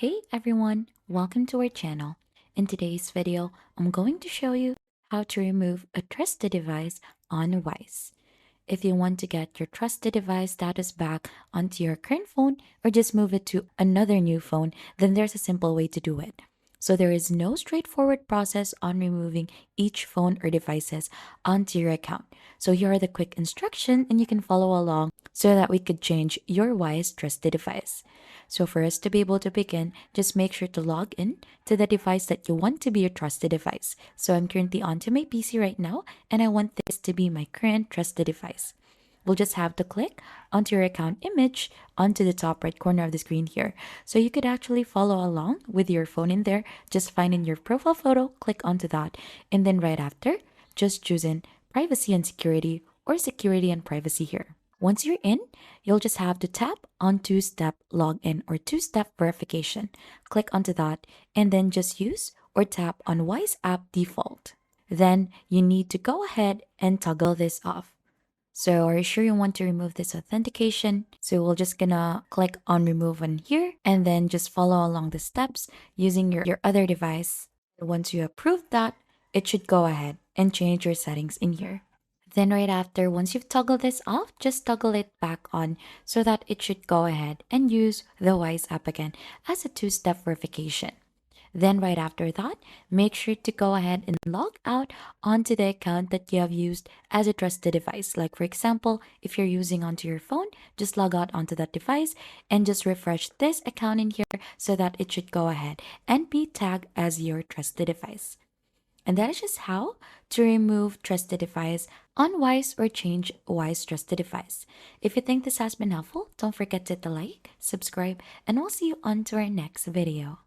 Hey everyone, welcome to our channel. In today's video, I'm going to show you how to remove a trusted device on Wise. If you want to get your trusted device status back onto your current phone or just move it to another new phone, then there's a simple way to do it. So there is no straightforward process on removing each phone or devices onto your account. So here are the quick instructions and you can follow along so that we could change your Wise trusted device. So for us to be able to begin, just make sure to log in to the device that you want to be your trusted device. So I'm currently onto my PC right now and I want this to be my current trusted device. We'll just have to click onto your account image onto the top right corner of the screen here. So you could actually follow along with your phone in there. Just find in your profile photo, click onto that. And then right after, just choose in privacy and security or security and privacy here. Once you're in, you'll just have to tap on two-step login or two-step verification. Click onto that and then just use or tap on Wise app default. Then you need to go ahead and toggle this off. So are you sure you want to remove this authentication? So we're just gonna click on remove on here and then just follow along the steps using your other device. Once you approve that, it should go ahead and change your settings in here. Then right after, once you've toggled this off, just toggle it back on so that it should go ahead and use the Wise app again as a two-step verification. Then right after that, make sure to go ahead and log out onto the account that you have used as a trusted device. Like for example, if you're using onto your phone, just log out onto that device and just refresh this account in here so that it should go ahead and be tagged as your trusted device. And that is just how to remove trusted device on Wise or change Wise trusted device. If you think this has been helpful, don't forget to hit the like, subscribe, and we'll see you on to our next video.